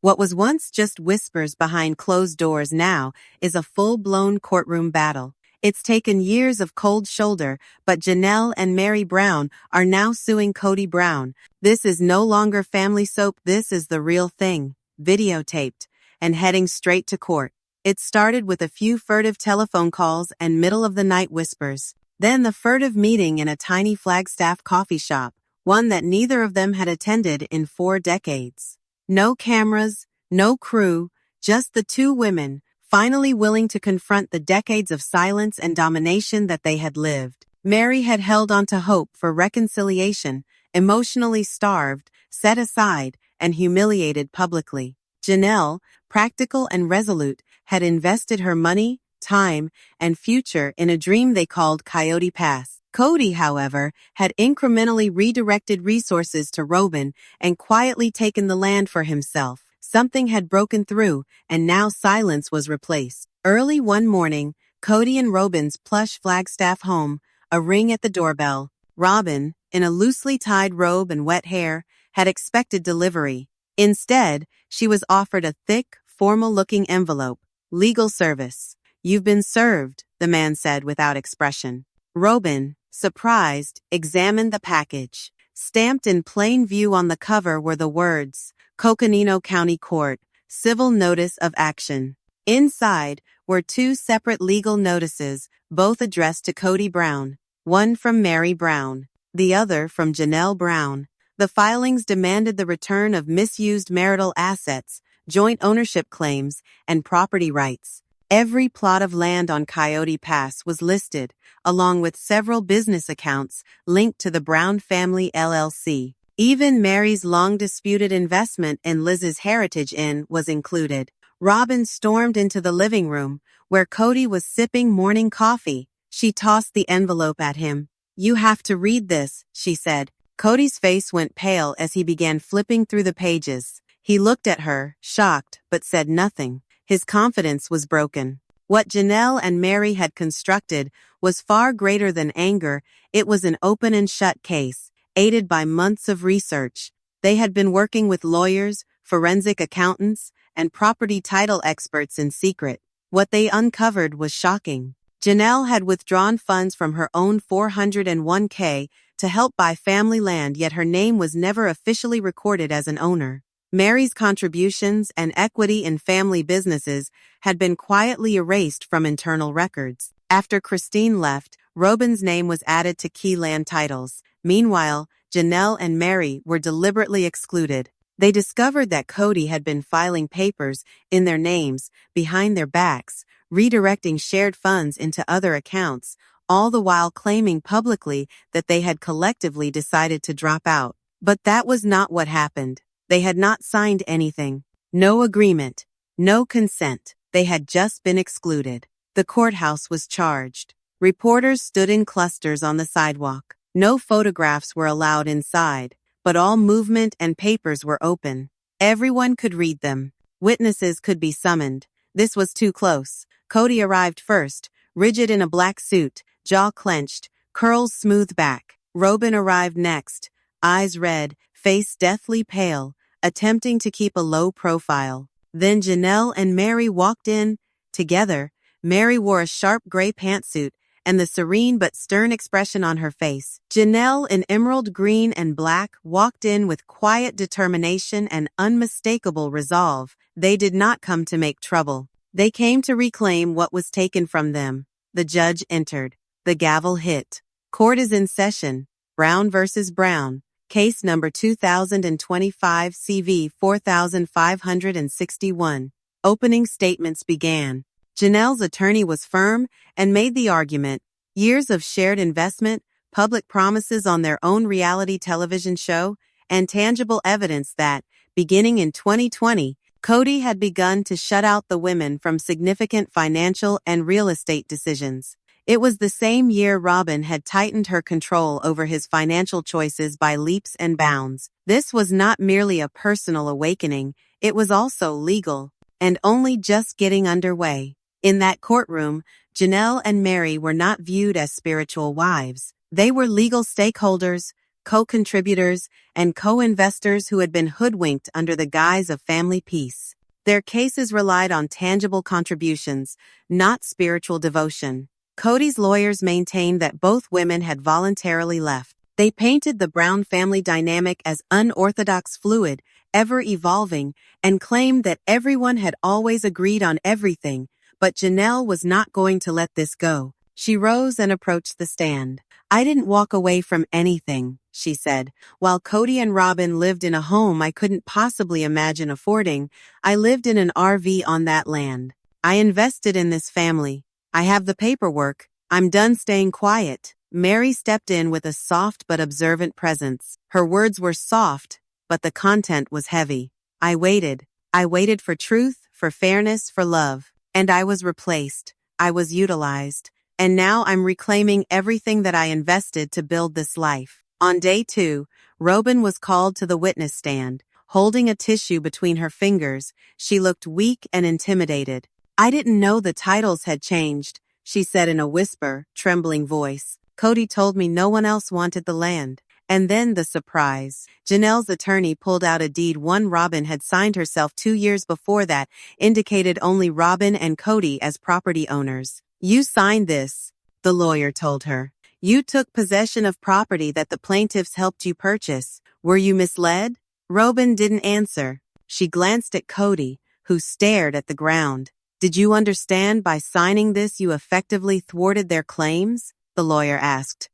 What was once just whispers behind closed doors now is a full-blown courtroom battle. It's taken years of cold shoulder, but Janelle and Mary Brown are now suing Kody Brown. This is no longer family soap, this is the real thing, videotaped, and heading straight to court. It started with a few furtive telephone calls and middle-of-the-night whispers. Then the furtive meeting in a tiny Flagstaff coffee shop, one that neither of them had attended in 4 decades. No cameras, no crew, just the two women, finally willing to confront the decades of silence and domination that they had lived. Mary had held on to hope for reconciliation, emotionally starved, set aside, and humiliated publicly. Janelle, practical and resolute, had invested her money, time, and future in a dream they called Coyote Pass. Kody, however, had incrementally redirected resources to Robyn and quietly taken the land for himself. Something had broken through, and now silence was replaced. Early one morning, Cody and Robyn's plush Flagstaff home, a ring at the doorbell. Robyn, in a loosely tied robe and wet hair, had expected delivery. Instead, she was offered a thick, formal-looking envelope. Legal service. "You've been served," the man said without expression. Robyn, surprised, examined the package. Stamped in plain view on the cover were the words, Coconino County Court, Civil Notice of Action. Inside were 2 separate legal notices, both addressed to Kody Brown, one from Mary Brown, the other from Janelle Brown. The filings demanded the return of misused marital assets, joint ownership claims, and property rights. Every plot of land on Coyote Pass was listed, along with several business accounts linked to the Brown Family LLC. Even Mary's long-disputed investment in Liz's Heritage Inn was included. Robyn stormed into the living room, where Kody was sipping morning coffee. She tossed the envelope at him. "You have to read this," she said. Kody's face went pale as he began flipping through the pages. He looked at her, shocked, but said nothing. His confidence was broken. What Janelle and Mary had constructed was far greater than anger. It was an open and shut case, aided by months of research. They had been working with lawyers, forensic accountants, and property title experts in secret. What they uncovered was shocking. Janelle had withdrawn funds from her own 401k to help buy family land, yet her name was never officially recorded as an owner. Mary's contributions and equity in family businesses had been quietly erased from internal records. After Christine left, Robyn's name was added to key land titles. Meanwhile, Janelle and Mary were deliberately excluded. They discovered that Kody had been filing papers in their names behind their backs, redirecting shared funds into other accounts, all the while claiming publicly that they had collectively decided to drop out. But that was not what happened. They had not signed anything. No agreement. No consent. They had just been excluded. The courthouse was charged. Reporters stood in clusters on the sidewalk. No photographs were allowed inside, but all movement and papers were open. Everyone could read them. Witnesses could be summoned. This was too close. Kody arrived first, rigid in a black suit, jaw clenched, curls smoothed back. Robyn arrived next, eyes red, face deathly pale, attempting to keep a low profile. Then Janelle and Mary walked in, together. Mary wore a sharp gray pantsuit and the serene but stern expression on her face. Janelle, in emerald green and black, walked in with quiet determination and unmistakable resolve. They did not come to make trouble. They came to reclaim what was taken from them. The judge entered. The gavel hit. Court is in session. Brown versus Brown. Case number 2025 CV 4561. Opening statements began. Janelle's attorney was firm and made the argument. Years of shared investment, public promises on their own reality television show, and tangible evidence that, beginning in 2020, Kody had begun to shut out the women from significant financial and real estate decisions. It was the same year Robyn had tightened her control over his financial choices by leaps and bounds. This was not merely a personal awakening, it was also legal, and only just getting underway. In that courtroom, Janelle and Mary were not viewed as spiritual wives. They were legal stakeholders, co-contributors, and co-investors who had been hoodwinked under the guise of family peace. Their cases relied on tangible contributions, not spiritual devotion. Kody's lawyers maintained that both women had voluntarily left. They painted the Brown family dynamic as unorthodox, fluid, ever-evolving, and claimed that everyone had always agreed on everything, but Janelle was not going to let this go. She rose and approached the stand. "I didn't walk away from anything," she said. "While Cody and Robin lived in a home I couldn't possibly imagine affording, I lived in an RV on that land. I invested in this family. I have the paperwork. I'm done staying quiet." Mary stepped in with a soft but observant presence. Her words were soft, but the content was heavy. I waited. I waited for truth, for fairness, for love. And I was replaced. I was utilized. And now I'm reclaiming everything that I invested to build this life." On day 2, Robyn was called to the witness stand. Holding a tissue between her fingers, she looked weak and intimidated. "I didn't know the titles had changed," she said in a whisper, trembling voice. "Cody told me no one else wanted the land." And then the surprise. Janelle's attorney pulled out a deed Robyn had signed herself 2 years before that indicated only Robyn and Cody as property owners. "You signed this," the lawyer told her. "You took possession of property that the plaintiffs helped you purchase. Were you misled?" Robyn didn't answer. She glanced at Cody, who stared at the ground. "Did you understand by signing this you effectively thwarted their claims?" the lawyer asked.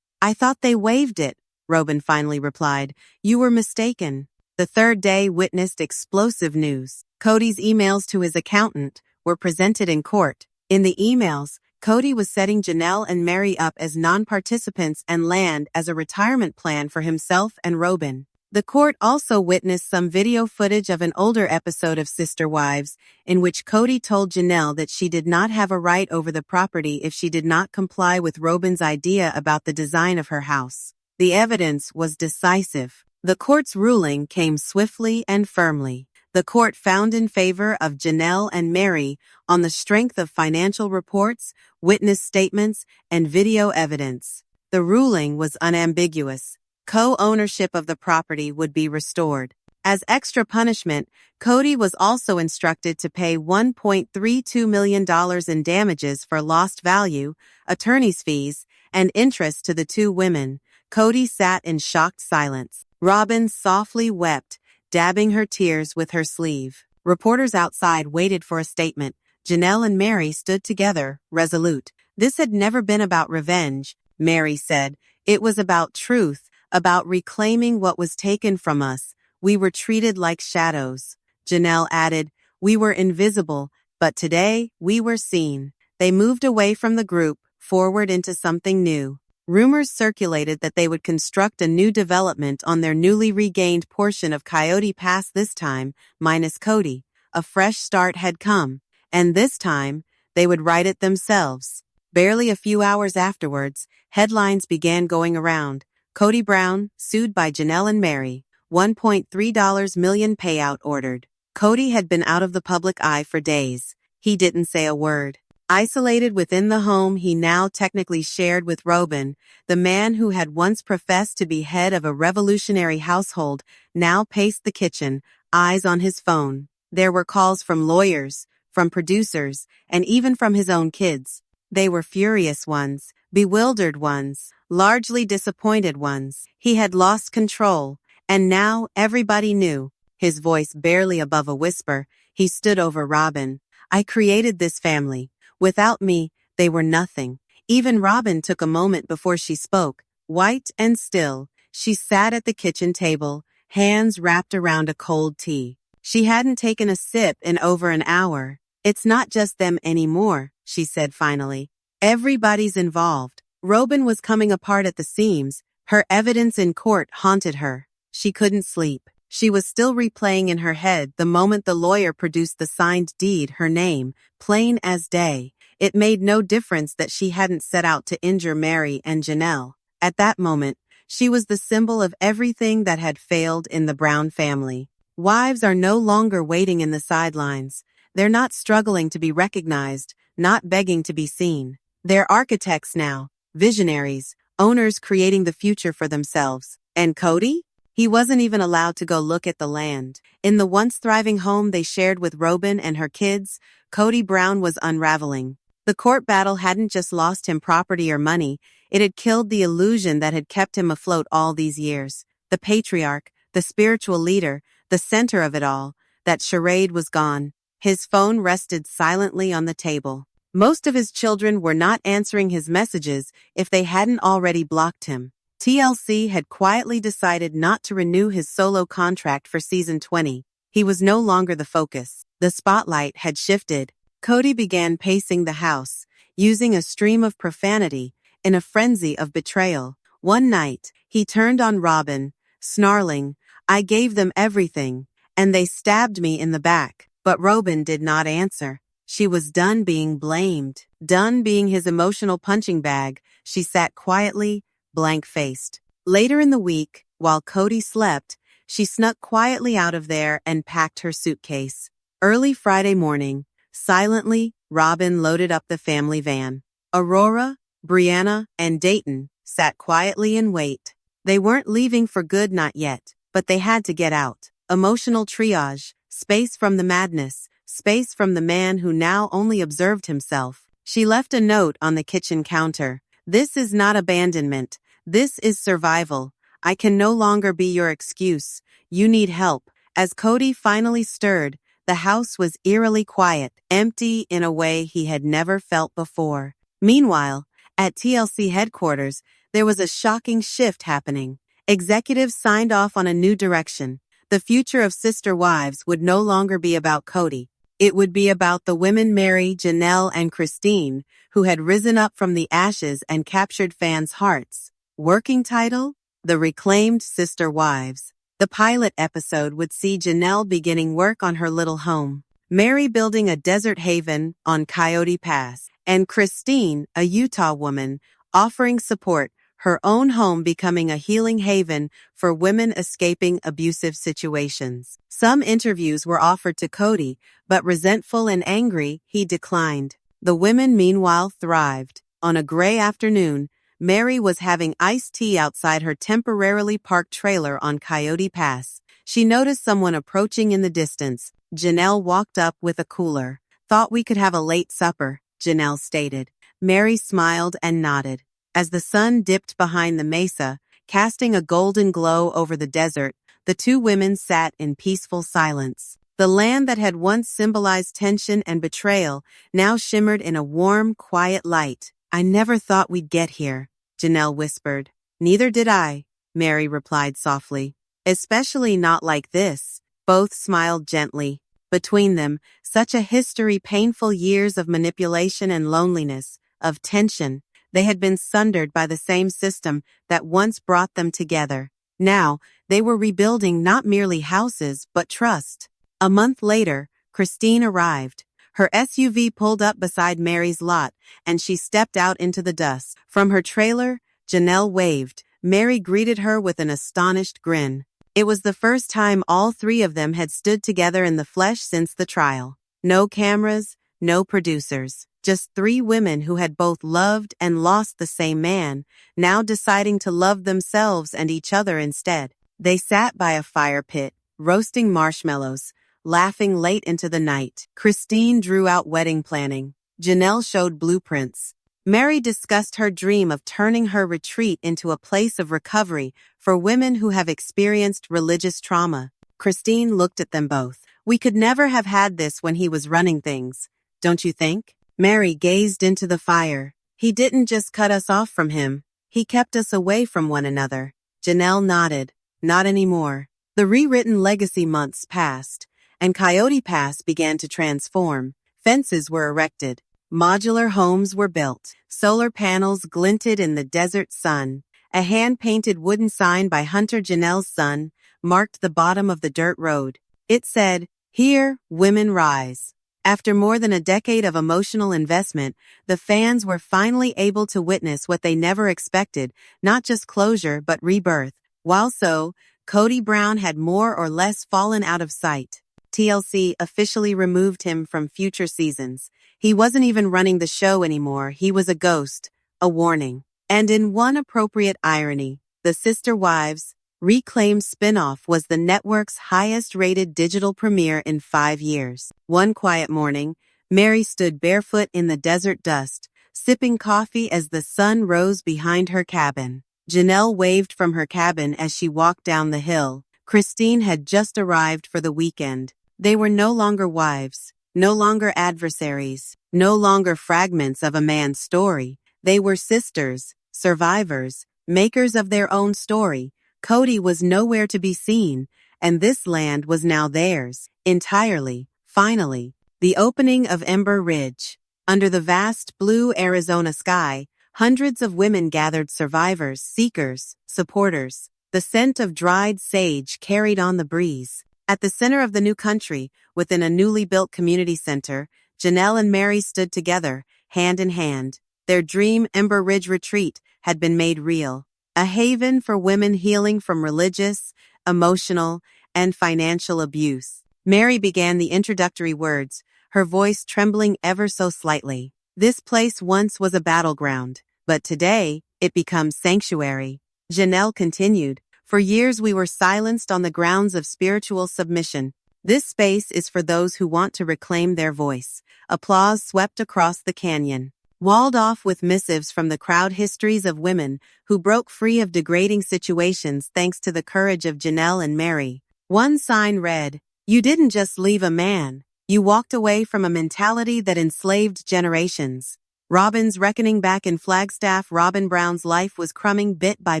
I thought they waived it," Robyn finally replied. "You were mistaken." The third day witnessed explosive news. Cody's emails to his accountant were presented in court. In the emails, Cody was setting Janelle and Mary up as non-participants and land as a retirement plan for himself and Robyn. The court also witnessed some video footage of an older episode of Sister Wives, in which Cody told Janelle that she did not have a right over the property if she did not comply with Robyn's idea about the design of her house. The evidence was decisive. The court's ruling came swiftly and firmly. The court found in favor of Janelle and Mary on the strength of financial reports, witness statements, and video evidence. The ruling was unambiguous. Co-ownership of the property would be restored. As extra punishment, Cody was also instructed to pay $1.32 million in damages for lost value, attorney's fees, and interest to the two women. Cody sat in shocked silence. Robyn softly wept, dabbing her tears with her sleeve. Reporters outside waited for a statement. Janelle and Mary stood together, resolute. "This had never been about revenge," Mary said. "It was about truth. About reclaiming what was taken from us. We were treated like shadows." Janelle added, "We were invisible, but today we were seen." They moved away from the group, forward into something new. Rumors circulated that they would construct a new development on their newly regained portion of Coyote Pass, this time, minus Cody. A fresh start had come, and this time, they would write it themselves. Barely a few hours afterwards, headlines began going around. Kody Brown, sued by Janelle and Mary, $1.3 million payout ordered. Cody had been out of the public eye for days. He didn't say a word. Isolated within the home he now technically shared with Robyn, the man who had once professed to be head of a revolutionary household now paced the kitchen, eyes on his phone. There were calls from lawyers, from producers, and even from his own kids. They were furious ones, bewildered ones, largely disappointed ones. He had lost control, and now everybody knew. His voice barely above a whisper, he stood over Robyn. "I created this family. Without me, they were nothing." Even Robyn took a moment before she spoke. White and still, she sat at the kitchen table, hands wrapped around a cold tea. She hadn't taken a sip in over an hour. "It's not just them anymore," she said finally. "Everybody's involved." Robyn was coming apart at the seams. Her evidence in court haunted her. She couldn't sleep. She was still replaying in her head the moment the lawyer produced the signed deed, her name, plain as day. It made no difference that she hadn't set out to injure Mary and Janelle. At that moment, she was the symbol of everything that had failed in the Brown family. Wives are no longer waiting in the sidelines. They're not struggling to be recognized, not begging to be seen. They're architects now. Visionaries, owners creating the future for themselves. And Kody? He wasn't even allowed to go look at the land. In the once thriving home they shared with Robyn and her kids, Kody Brown was unraveling. The court battle hadn't just lost him property or money, it had killed the illusion that had kept him afloat all these years. The patriarch, the spiritual leader, the center of it all, that charade was gone. His phone rested silently on the table. Most of his children were not answering his messages if they hadn't already blocked him. TLC had quietly decided not to renew his solo contract for season 20. He was no longer the focus. The spotlight had shifted. Kody began pacing the house, using a stream of profanity, in a frenzy of betrayal. One night, he turned on Robyn, snarling, "I gave them everything, and they stabbed me in the back." But Robyn did not answer. She was done being blamed, done being his emotional punching bag. She sat quietly, blank-faced. Later in the week, while Kody slept, she snuck quietly out of there and packed her suitcase. Early Friday morning, silently, Robyn loaded up the family van. Aurora, Brianna, and Dayton sat quietly in wait. They weren't leaving for good, not yet, but they had to get out. Emotional triage, space from the madness, space from the man who now only observed himself. She left a note on the kitchen counter. "This is not abandonment. This is survival. I can no longer be your excuse. You need help." As Kody finally stirred, the house was eerily quiet, empty in a way he had never felt before. Meanwhile, at TLC headquarters, there was a shocking shift happening. Executives signed off on a new direction. The future of Sister Wives would no longer be about Kody. It would be about the women Mary, Janelle, and Christine, who had risen up from the ashes and captured fans' hearts. Working title? The Reclaimed Sister Wives. The pilot episode would see Janelle beginning work on her little home, Mary building a desert haven on Coyote Pass, and Christine, a Utah woman, offering support, her own home becoming a healing haven for women escaping abusive situations. Some interviews were offered to Kody, but resentful and angry, he declined. The women meanwhile thrived. On a gray afternoon, Mary was having iced tea outside her temporarily parked trailer on Coyote Pass. She noticed someone approaching in the distance. Janelle walked up with a cooler. "Thought we could have a late supper," Janelle stated. Mary smiled and nodded. As the sun dipped behind the mesa, casting a golden glow over the desert, the two women sat in peaceful silence. The land that had once symbolized tension and betrayal now shimmered in a warm, quiet light. "I never thought we'd get here," Janelle whispered. "Neither did I," Mary replied softly. "Especially not like this." Both smiled gently. Between them, such a history, painful years of manipulation and loneliness, of tension. They had been sundered by the same system that once brought them together. Now, they were rebuilding not merely houses, but trust. A month later, Christine arrived. Her SUV pulled up beside Mary's lot, and she stepped out into the dust. From her trailer, Janelle waved. Mary greeted her with an astonished grin. It was the first time all three of them had stood together in the flesh since the trial. No cameras, no producers. Just three women who had both loved and lost the same man, now deciding to love themselves and each other instead. They sat by a fire pit, roasting marshmallows, laughing late into the night. Christine drew out wedding planning. Janelle showed blueprints. Mary discussed her dream of turning her retreat into a place of recovery for women who have experienced religious trauma. Christine looked at them both. "We could never have had this when he was running things, don't you think?" Mary gazed into the fire. "He didn't just cut us off from him. He kept us away from one another." Janelle nodded. "Not anymore." The rewritten legacy months passed, and Coyote Pass began to transform. Fences were erected. Modular homes were built. Solar panels glinted in the desert sun. A hand-painted wooden sign by Hunter Janelle's son marked the bottom of the dirt road. It said, "Here, women rise." After more than a decade of emotional investment, the fans were finally able to witness what they never expected, not just closure but rebirth. While so, Kody Brown had more or less fallen out of sight. TLC officially removed him from future seasons. He wasn't even running the show anymore. He was a ghost, a warning. And in one appropriate irony, The Sister Wives Reclaimed spinoff was the network's highest-rated digital premiere in 5 years. One quiet morning, Mary stood barefoot in the desert dust, sipping coffee as the sun rose behind her cabin. Janelle waved from her cabin as she walked down the hill. Christine had just arrived for the weekend. They were no longer wives, no longer adversaries, no longer fragments of a man's story. They were sisters, survivors, makers of their own story. Cody was nowhere to be seen, and this land was now theirs, entirely. Finally, the opening of Ember Ridge. Under the vast blue Arizona sky, hundreds of women gathered, survivors, seekers, supporters. The scent of dried sage carried on the breeze. At the center of the new country, within a newly built community center, Janelle and Mary stood together, hand in hand. Their dream Ember Ridge retreat had been made real. A haven for women healing from religious, emotional, and financial abuse. Mary began the introductory words, her voice trembling ever so slightly. This place once was a battleground, but today, it becomes sanctuary. Janelle continued, for years we were silenced on the grounds of spiritual submission. This space is for those who want to reclaim their voice. Applause swept across the canyon. Walled off with missives from the crowd, histories of women who broke free of degrading situations thanks to the courage of Janelle and Mary. One sign read, "You didn't just leave a man, you walked away from a mentality that enslaved generations." Robyn's reckoning. Back in Flagstaff, Robyn Brown's life was crumbling bit by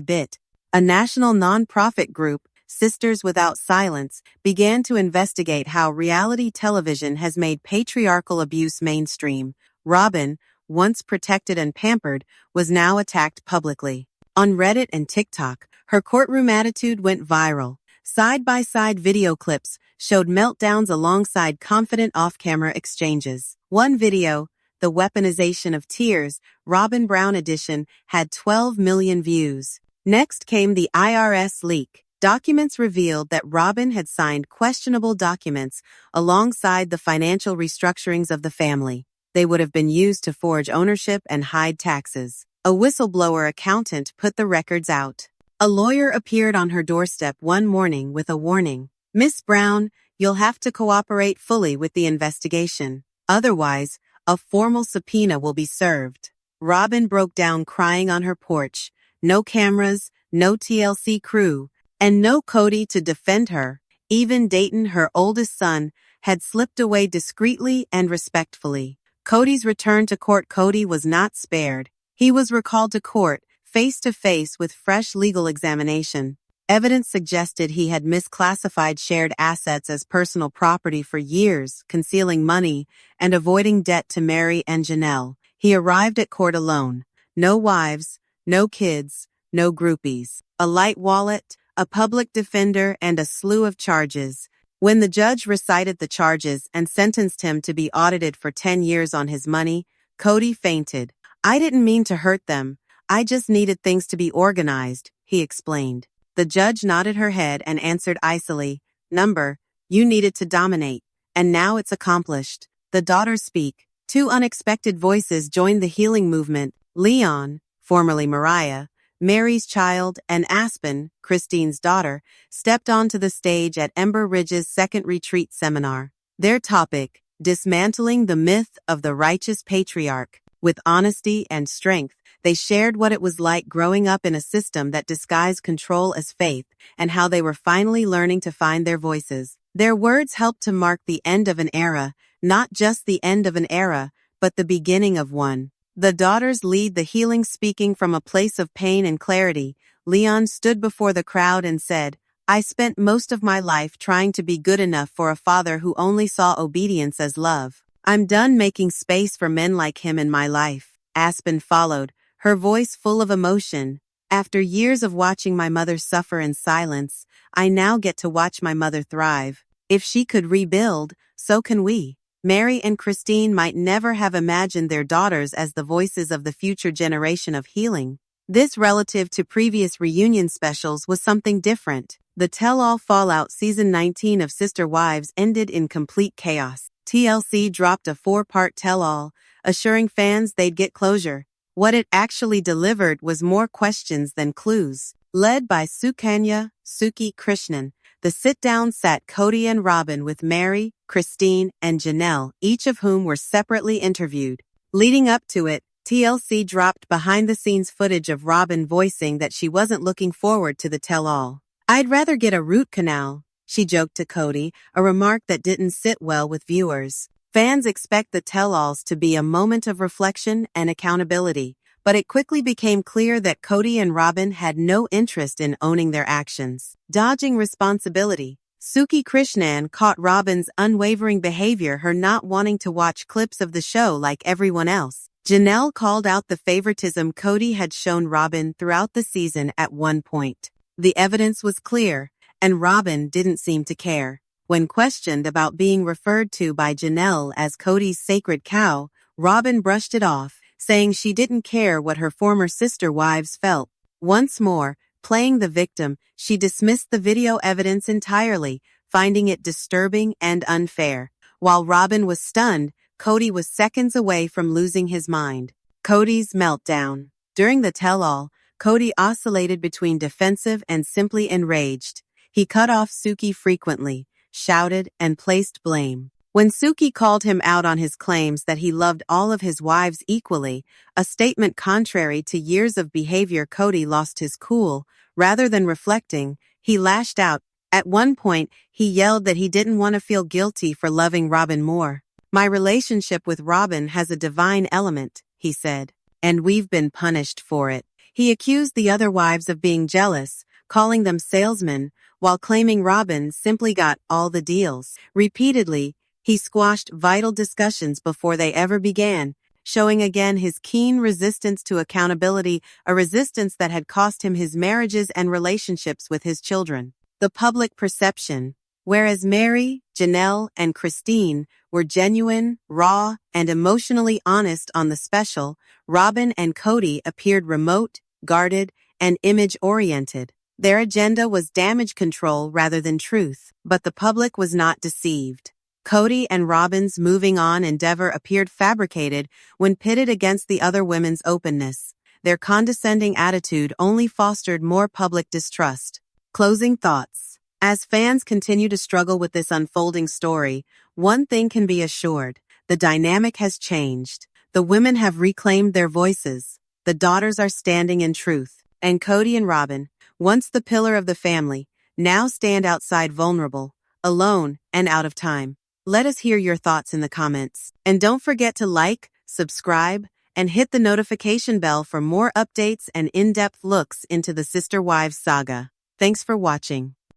bit. A national nonprofit group, Sisters Without Silence, began to investigate how reality television has made patriarchal abuse mainstream. Robyn, once protected and pampered, was now attacked publicly. On Reddit and TikTok, her courtroom attitude went viral. Side-by-side video clips showed meltdowns alongside confident off-camera exchanges. One video, The Weaponization of Tears, Robyn Brown edition, had 12 million views. Next came the IRS leak. Documents revealed that Robyn had signed questionable documents alongside the financial restructurings of the family. They would have been used to forge ownership and hide taxes. A whistleblower accountant put the records out. A lawyer appeared on her doorstep one morning with a warning. "Miss Brown, you'll have to cooperate fully with the investigation. Otherwise, a formal subpoena will be served." Robyn broke down crying on her porch. No cameras, no TLC crew, and no Cody to defend her. Even Dayton, her oldest son, had slipped away discreetly and respectfully. Cody's return to court. Cody was not spared. He was recalled to court, face to face with fresh legal examination. Evidence suggested he had misclassified shared assets as personal property for years, concealing money and avoiding debt to Mary and Janelle. He arrived at court alone. No wives, no kids, no groupies. A light wallet, a public defender, and a slew of charges. When the judge recited the charges and sentenced him to be audited for 10 years on his money, Cody fainted. "I didn't mean to hurt them. I just needed things to be organized," he explained. The judge nodded her head and answered icily, "Number, you needed to dominate, and now it's accomplished." The daughters speak. Two unexpected voices joined the healing movement. Leon, formerly Mariah, Mary's child, and Aspen, Christine's daughter, stepped onto the stage at Ember Ridge's second retreat seminar. Their topic, dismantling the myth of the righteous patriarch. With honesty and strength, they shared what it was like growing up in a system that disguised control as faith, and how they were finally learning to find their voices. Their words helped to mark the end of an era, not just the end of an era, but the beginning of one. The daughters lead the healing, speaking from a place of pain and clarity. Leon stood before the crowd and said, "I spent most of my life trying to be good enough for a father who only saw obedience as love. I'm done making space for men like him in my life." Aspen followed, her voice full of emotion. "After years of watching my mother suffer in silence, I now get to watch my mother thrive. If she could rebuild, so can we." Mary and Christine might never have imagined their daughters as the voices of the future generation of healing. This, relative to previous reunion specials, was something different. The tell-all fallout season 19 of Sister Wives ended in complete chaos. TLC dropped a 4-part tell-all, assuring fans they'd get closure. What it actually delivered was more questions than clues. Led by Sukanya Suki Krishnan, the sit-down sat Cody and Robin with Mary, Christine, and Janelle, each of whom were separately interviewed. Leading up to it, TLC dropped behind-the-scenes footage of Robin voicing that she wasn't looking forward to the tell-all. "I'd rather get a root canal," she joked to Cody, a remark that didn't sit well with viewers. Fans expect the tell-alls to be a moment of reflection and accountability, but it quickly became clear that Cody and Robin had no interest in owning their actions. Dodging responsibility, Suki Krishnan caught Robin's unwavering behavior, her not wanting to watch clips of the show like everyone else. Janelle called out the favoritism Cody had shown Robin throughout the season at one point. The evidence was clear, and Robin didn't seem to care. When questioned about being referred to by Janelle as Cody's sacred cow, Robin brushed it off, saying she didn't care what her former sister wives felt. Once more, playing the victim, she dismissed the video evidence entirely, finding it disturbing and unfair. While Robin was stunned, Cody was seconds away from losing his mind. Cody's meltdown. During the tell-all, Cody oscillated between defensive and simply enraged. He cut off Suki frequently, shouted, and placed blame. When Suki called him out on his claims that he loved all of his wives equally, a statement contrary to years of behavior, Cody lost his cool. Rather than reflecting, he lashed out. At one point, he yelled that he didn't want to feel guilty for loving Robin more. "My relationship with Robin has a divine element," he said, "and we've been punished for it." He accused the other wives of being jealous, calling them salesmen, while claiming Robin simply got all the deals. Repeatedly, he squashed vital discussions before they ever began, showing again his keen resistance to accountability, a resistance that had cost him his marriages and relationships with his children. The public perception. Whereas Mary, Janelle, and Christine were genuine, raw, and emotionally honest on the special, Robin and Cody appeared remote, guarded, and image-oriented. Their agenda was damage control rather than truth, but the public was not deceived. Cody and Robin's moving on endeavor appeared fabricated when pitted against the other women's openness. Their condescending attitude only fostered more public distrust. Closing thoughts. As fans continue to struggle with this unfolding story, one thing can be assured: the dynamic has changed. The women have reclaimed their voices. The daughters are standing in truth. And Cody and Robin, once the pillar of the family, now stand outside vulnerable, alone, and out of time. Let us hear your thoughts in the comments. And don't forget to like, subscribe, and hit the notification bell for more updates and in-depth looks into the Sister Wives saga. Thanks for watching.